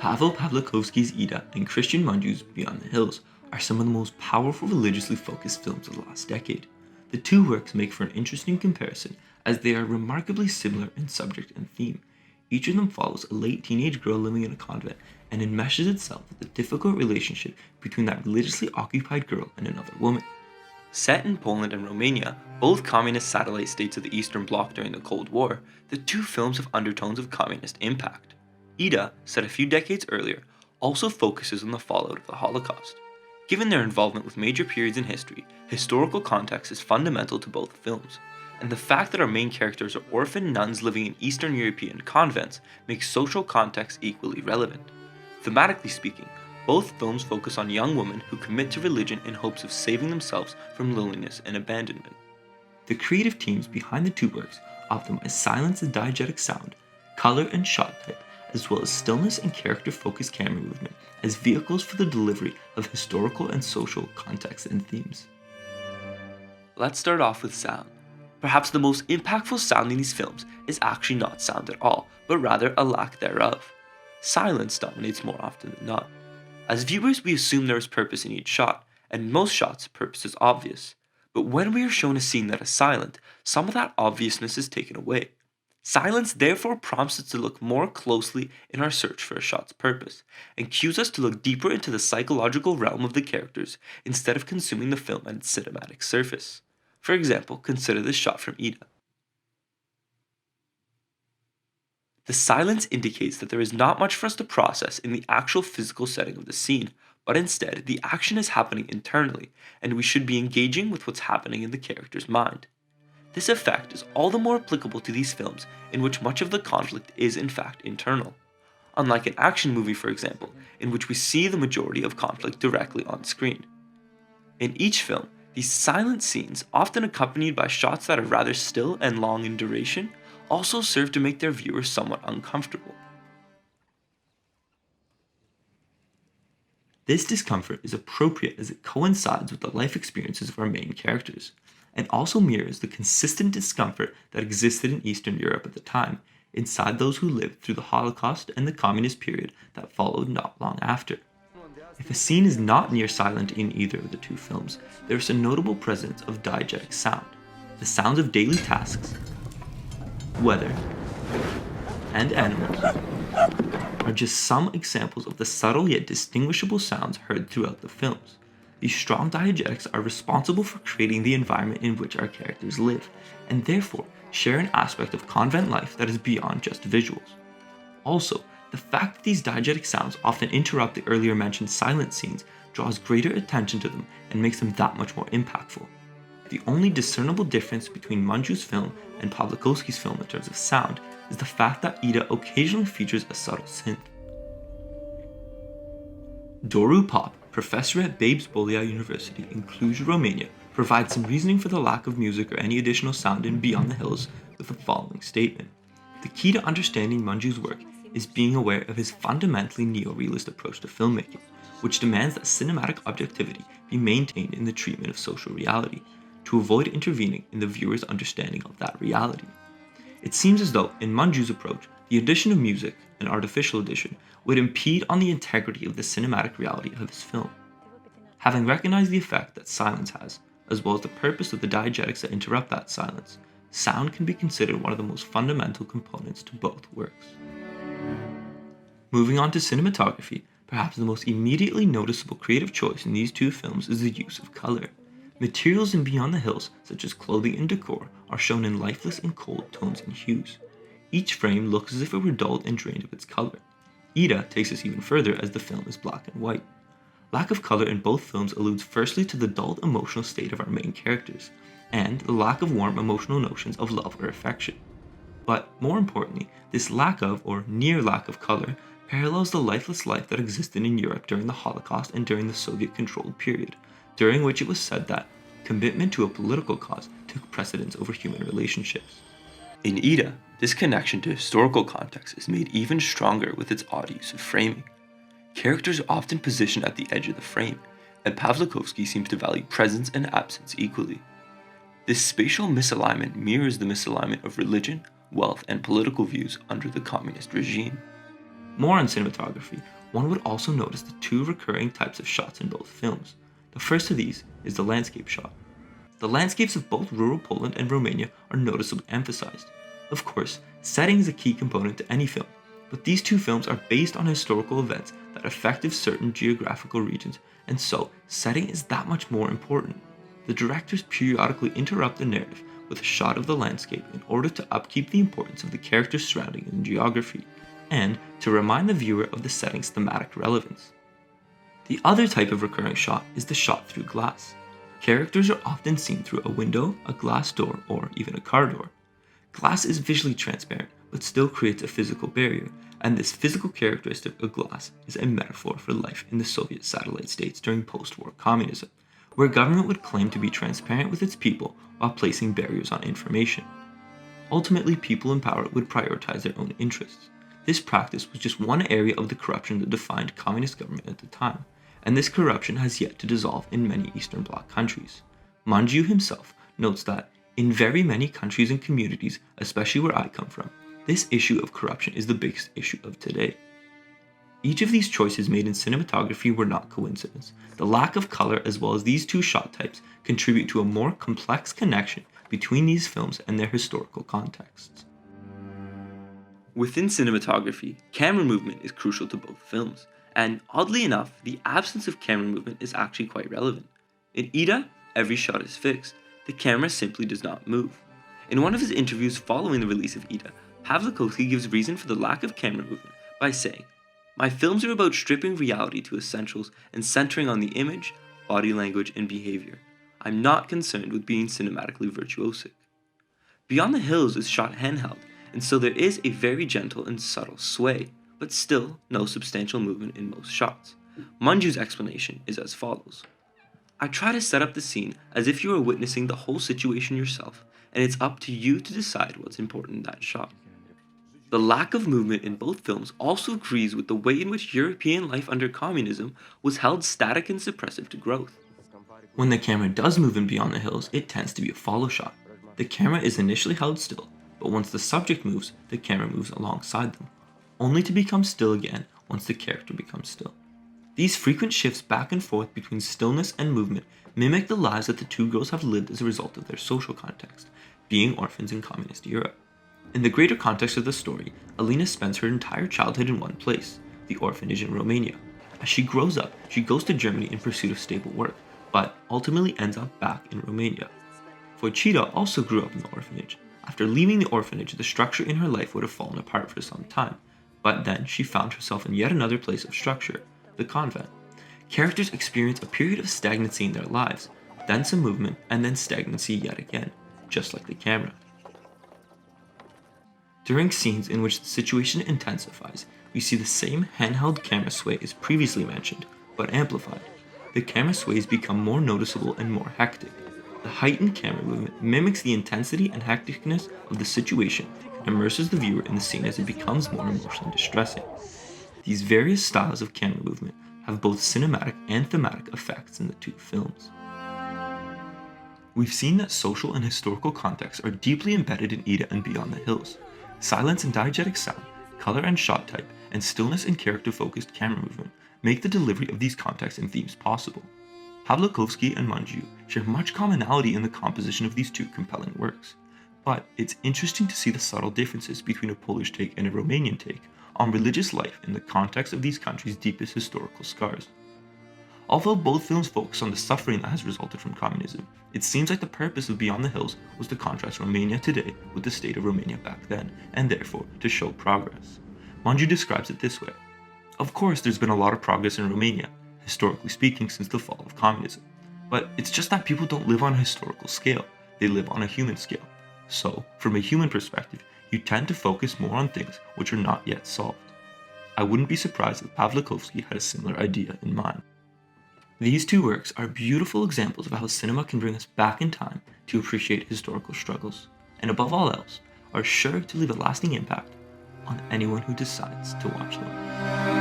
Pavel Pawlikowski's Ida and Christian Mungiu's Beyond the Hills are some of the most powerful religiously focused films of the last decade. The two works make for an interesting comparison as they are remarkably similar in subject and theme. Each of them follows a late teenage girl living in a convent and enmeshes itself with the difficult relationship between that religiously occupied girl and another woman. Set in Poland and Romania, both communist satellite states of the Eastern Bloc during the Cold War, the two films have undertones of communist impact. Ida, set a few decades earlier, also focuses on the fallout of the Holocaust. Given their involvement with major periods in history, historical context is fundamental to both films, and the fact that our main characters are orphan nuns living in Eastern European convents makes social context equally relevant. Thematically speaking, both films focus on young women who commit to religion in hopes of saving themselves from loneliness and abandonment. The creative teams behind the two works optimize silence and diegetic sound, color and shot type, as well as stillness and character-focused camera movement as vehicles for the delivery of historical and social context and themes. Let's start off with sound. Perhaps the most impactful sound in these films is actually not sound at all, but rather a lack thereof. Silence dominates more often than not. As viewers, we assume there is purpose in each shot, and in most shots, purpose is obvious. But when we are shown a scene that is silent, some of that obviousness is taken away. Silence therefore prompts us to look more closely in our search for a shot's purpose, and cues us to look deeper into the psychological realm of the characters instead of consuming the film at its cinematic surface. For example, consider this shot from Ida. The silence indicates that there is not much for us to process in the actual physical setting of the scene, but instead the action is happening internally, and we should be engaging with what's happening in the character's mind. This effect is all the more applicable to these films in which much of the conflict is in fact internal. Unlike an action movie, for example, in which we see the majority of conflict directly on screen. In each film, these silent scenes, often accompanied by shots that are rather still and long in duration, also serve to make their viewers somewhat uncomfortable. This discomfort is appropriate as it coincides with the life experiences of our main characters, and also mirrors the consistent discomfort that existed in Eastern Europe at the time, inside those who lived through the Holocaust and the communist period that followed not long after. If a scene is not near silent in either of the two films, there is a notable presence of diegetic sound. The sounds of daily tasks, weather, and animals are just some examples of the subtle yet distinguishable sounds heard throughout the films. These strong diegetics are responsible for creating the environment in which our characters live, and therefore share an aspect of convent life that is beyond just visuals. Also, the fact that these diegetic sounds often interrupt the earlier mentioned silent scenes draws greater attention to them and makes them that much more impactful. The only discernible difference between Mungiu's film and Pawlikowski's film in terms of sound is the fact that Ida occasionally features a subtle synth. Doru Pop, professor at Babes Bolea University in Cluj, Romania, provides some reasoning for the lack of music or any additional sound in Beyond the Hills with the following statement. The key to understanding Mungiu's work is being aware of his fundamentally neo-realist approach to filmmaking, which demands that cinematic objectivity be maintained in the treatment of social reality, to avoid intervening in the viewer's understanding of that reality. It seems as though, in Mungiu's approach, the addition of music, an artificial addition, would impede on the integrity of the cinematic reality of his film. Having recognized the effect that silence has, as well as the purpose of the diegetics that interrupt that silence, sound can be considered one of the most fundamental components to both works. Moving on to cinematography, perhaps the most immediately noticeable creative choice in these two films is the use of color. Materials in Beyond the Hills, such as clothing and decor, are shown in lifeless and cold tones and hues. Each frame looks as if it were dulled and drained of its color. Ida takes us even further as the film is black and white. Lack of color in both films alludes firstly to the dulled emotional state of our main characters, and the lack of warm emotional notions of love or affection. But more importantly, this lack of, or near lack of color, parallels the lifeless life that existed in Europe during the Holocaust and during the Soviet-controlled period, during which it was said that commitment to a political cause took precedence over human relationships. In Ida, this connection to historical context is made even stronger with its odd use of framing. Characters are often positioned at the edge of the frame, and Pawlikowski seems to value presence and absence equally. This spatial misalignment mirrors the misalignment of religion, wealth, and political views under the communist regime. More on cinematography, one would also notice the two recurring types of shots in both films. The first of these is the landscape shot. The landscapes of both rural Poland and Romania are noticeably emphasized. Of course, setting is a key component to any film, but these two films are based on historical events that affected certain geographical regions, and so setting is that much more important. The directors periodically interrupt the narrative with a shot of the landscape in order to upkeep the importance of the characters surrounding in geography, and to remind the viewer of the setting's thematic relevance. The other type of recurring shot is the shot through glass. Characters are often seen through a window, a glass door, or even a car door. Glass is visually transparent, but still creates a physical barrier, and this physical characteristic of glass is a metaphor for life in the Soviet satellite states during post-war communism, where government would claim to be transparent with its people while placing barriers on information. Ultimately, people in power would prioritize their own interests. This practice was just one area of the corruption that defined communist government at the time, and this corruption has yet to dissolve in many Eastern Bloc countries. Manju himself notes that, in very many countries and communities, especially where I come from, this issue of corruption is the biggest issue of today. Each of these choices made in cinematography were not coincidence. The lack of color as well as these two shot types contribute to a more complex connection between these films and their historical contexts. Within cinematography, camera movement is crucial to both films, and oddly enough, the absence of camera movement is actually quite relevant. In Ida, every shot is fixed. The camera simply does not move. In one of his interviews following the release of Ida, Pawlikowski gives reason for the lack of camera movement by saying, "My films are about stripping reality to essentials and centering on the image, body language, and behavior. I'm not concerned with being cinematically virtuosic." Beyond the Hills is shot handheld, and so there is a very gentle and subtle sway, but still no substantial movement in most shots. Manju's explanation is as follows. "I try to set up the scene as if you are witnessing the whole situation yourself, and it's up to you to decide what's important in that shot." The lack of movement in both films also agrees with the way in which European life under communism was held static and suppressive to growth. When the camera does move in Beyond the Hills, it tends to be a follow shot. The camera is initially held still, but once the subject moves, the camera moves alongside them, only to become still again once the character becomes still. These frequent shifts back and forth between stillness and movement mimic the lives that the two girls have lived as a result of their social context, being orphans in communist Europe. In the greater context of the story, Alina spends her entire childhood in one place, the orphanage in Romania. As she grows up, she goes to Germany in pursuit of stable work, but ultimately ends up back in Romania. Wojcicka also grew up in the orphanage. After leaving the orphanage, the structure in her life would have fallen apart for some time, but then she found herself in yet another place of structure, the convent. Characters experience a period of stagnancy in their lives, then some movement, and then stagnancy yet again, just like the camera. During scenes in which the situation intensifies, we see the same handheld camera sway as previously mentioned, but amplified. The camera sways become more noticeable and more hectic. The heightened camera movement mimics the intensity and hecticness of the situation and immerses the viewer in the scene as it becomes more emotionally distressing. These various styles of camera movement have both cinematic and thematic effects in the two films. We've seen that social and historical contexts are deeply embedded in Ida and Beyond the Hills. Silence and diegetic sound, color and shot type, and stillness and character-focused camera movement make the delivery of these contexts and themes possible. Pawlikowski and Manju share much commonality in the composition of these two compelling works, but it's interesting to see the subtle differences between a Polish take and a Romanian take on religious life in the context of these countries' deepest historical scars. Although both films focus on the suffering that has resulted from communism, it seems like the purpose of Beyond the Hills was to contrast Romania today with the state of Romania back then, and therefore to show progress. Manju describes it this way. Of course, there's been a lot of progress in Romania, historically speaking, since the fall of communism. But it's just that people don't live on a historical scale, they live on a human scale. So, from a human perspective, you tend to focus more on things which are not yet solved. I wouldn't be surprised if Pawlikowski had a similar idea in mind. These two works are beautiful examples of how cinema can bring us back in time to appreciate historical struggles, and above all else, are sure to leave a lasting impact on anyone who decides to watch them.